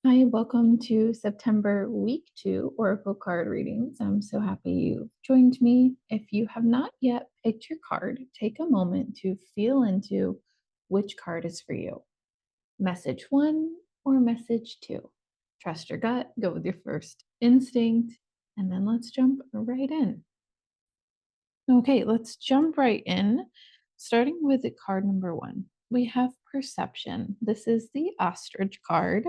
Hi, welcome to September week 2 Oracle card readings. I'm so happy you joined me. If you have not yet picked your card, take a moment to feel into which card is for you. Message 1 or message 2. Trust your gut, go with your first instinct, and then let's jump right in. Okay, let's jump right in. Starting with card number 1, we have perception. This is the ostrich card.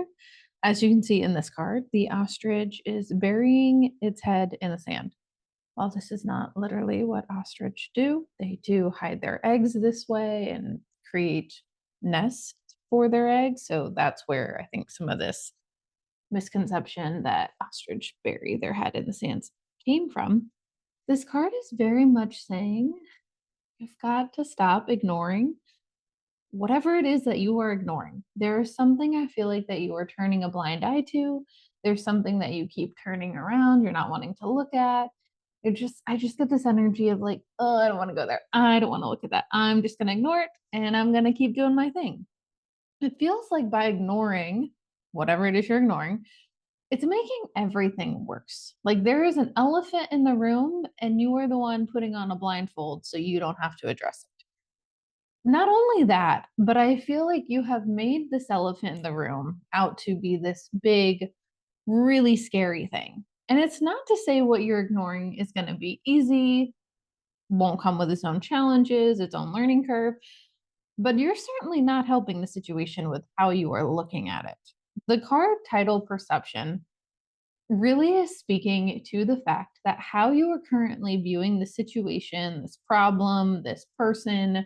As you can see in this card, the ostrich is burying its head in the sand. While this is not literally what ostrich do, they do hide their eggs this way and create nests for their eggs. So that's where I think some of this misconception that ostrich bury their head in the sands came from. This card is very much saying you've got to stop ignoring whatever it is that you are ignoring. There is something I feel like that you are turning a blind eye to. There's something that you keep turning around, you're not wanting to look at. I just get this energy of like, oh, I don't want to go there. I don't want to look at that. I'm just going to ignore it and I'm going to keep doing my thing. It feels like by ignoring whatever it is you're ignoring, it's making everything worse. Like there is an elephant in the room and you are the one putting on a blindfold so you don't have to address it. Not only that, but I feel like you have made this elephant in the room out to be this big, really scary thing. And it's not to say what you're ignoring is going to be easy, won't come with its own challenges, its own learning curve, but you're certainly not helping the situation with how you are looking at it. The card title perception really is speaking to the fact that how you are currently viewing the situation, this problem, this person,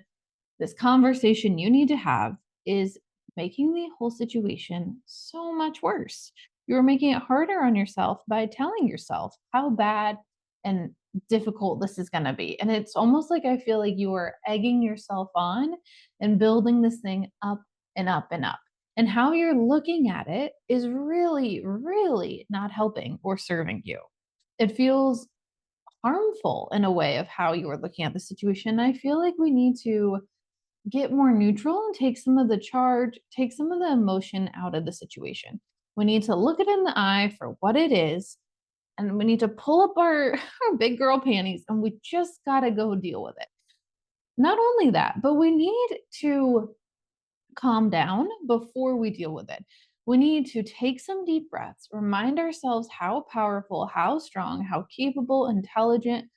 this conversation you need to have is making the whole situation so much worse. You're making it harder on yourself by telling yourself how bad and difficult this is going to be. And it's almost like I feel like you are egging yourself on and building this thing up and up and up. And how you're looking at it is really, really not helping or serving you. It feels harmful in a way of how you are looking at the situation. I feel like we need to get more neutral and take some of the charge, take some of the emotion out of the situation. We need to look it in the eye for what it is, and we need to pull up our, our big girl panties and we just got to go deal with it. Not only that, but we need to calm down before we deal with it. We need to take some deep breaths, remind ourselves how powerful, how strong, how capable, intelligent,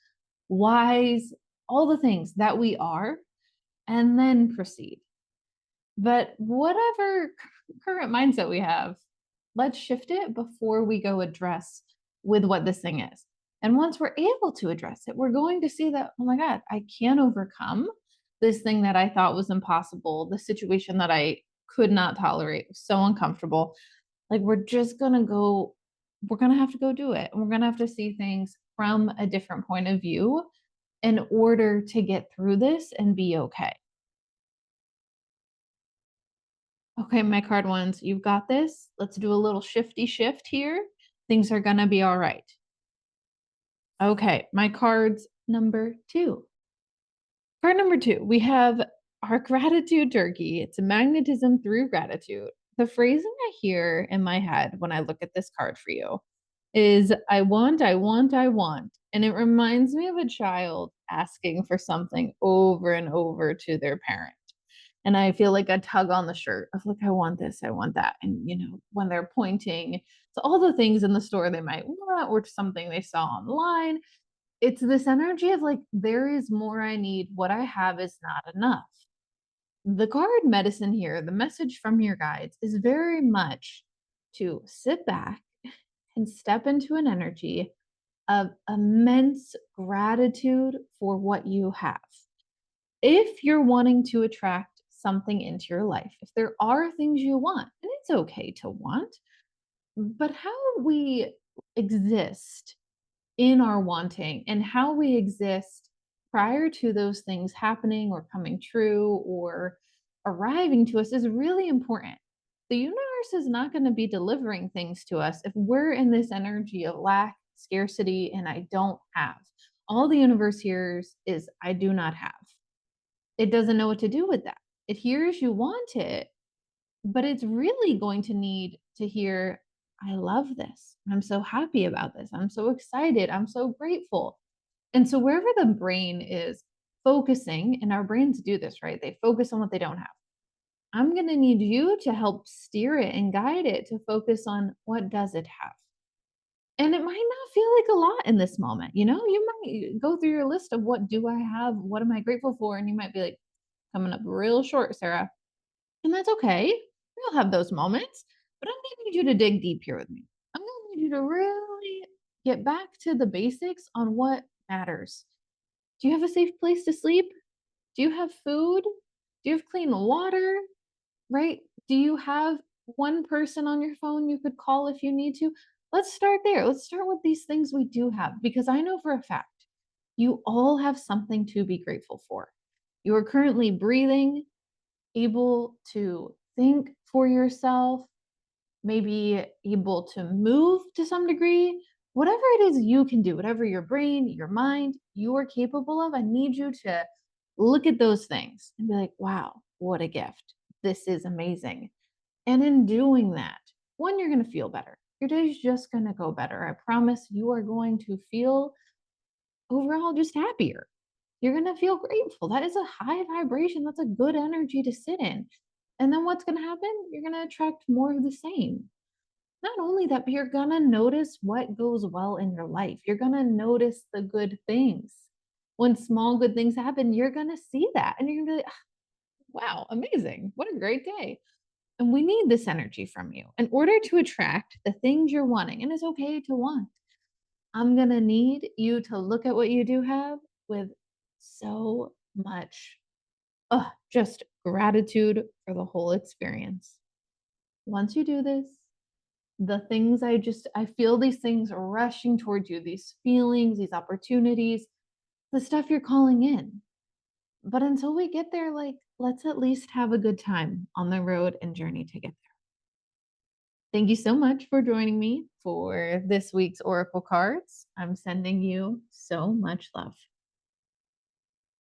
wise, all the things that we are, and then proceed. But whatever current mindset we have, let's shift it before we go address with what this thing is. And once we're able to address it, we're going to see that, oh my God, I can overcome this thing that I thought was impossible, the situation that I could not tolerate, was so uncomfortable. Like we're just going to go, we're going to have to go do it. And we're going to have to see things from a different point of view in order to get through this and be okay. Okay, my card ones, you've got this. Let's do a little shifty shift here. Things are gonna be all right. Okay, my cards number 2. Card number 2, we have our gratitude turkey. It's a magnetism through gratitude. The phrasing I hear in my head when I look at this card for you is I want, I want, I want. And it reminds me of a child asking for something over and over to their parent. And I feel like a tug on the shirt of like, I want this, I want that. And, you know, when they're pointing to all the things in the store they might want or to something they saw online, it's this energy of like, there is more I need. What I have is not enough. The card medicine here, the message from your guides is very much to sit back and step into an energy of immense gratitude for what you have. If you're wanting to attract something into your life, if there are things you want, and it's okay to want, but how we exist in our wanting and how we exist prior to those things happening or coming true or arriving to us is really important. The universe is not going to be delivering things to us if we're in this energy of lack, scarcity, and I don't have. All the universe hears is I do not have. It doesn't know what to do with that. It hears you want it, but it's really going to need to hear, I love this. I'm so happy about this. I'm so excited. I'm so grateful. And so, wherever the brain is focusing, and our brains do this, right? They focus on what they don't have. I'm going to need you to help steer it and guide it to focus on what does it have. And it might not feel like a lot in this moment. You might go through your list of what do I have? What am I grateful for? And you might be like, coming up real short, Sarah. And that's okay. We'll have those moments, but I'm gonna need you to dig deep here with me. I'm gonna need you to really get back to the basics on what matters. Do you have a safe place to sleep? Do you have food? Do you have clean water? Right? Do you have one person on your phone you could call if you need to? Let's start there. Let's start with these things we do have, because I know for a fact you all have something to be grateful for. You are currently breathing, able to think for yourself, maybe able to move to some degree. Whatever it is you can do, whatever your brain, your mind, you are capable of, I need you to look at those things and be like, wow, what a gift. This is amazing. And in doing that, one, you're going to feel better. Your day's just going to go better. I promise you are going to feel overall just happier. You're going to feel grateful. That is a high vibration. That's a good energy to sit in. And then what's going to happen? You're going to attract more of the same. Not only that, but you're going to notice what goes well in your life. You're going to notice the good things. When small good things happen, you're going to see that and you're going to be like, "Ah, wow, amazing. What a great day." And we need this energy from you in order to attract the things you're wanting. And it's okay to want. I'm going to need you to look at what you do have with so much just gratitude for the whole experience. Once you do this, the things I feel these things rushing towards you, these feelings, these opportunities, the stuff you're calling in. But until we get there, like, let's at least have a good time on the road and journey to get there. Thank you so much for joining me for this week's Oracle cards. I'm sending you so much love.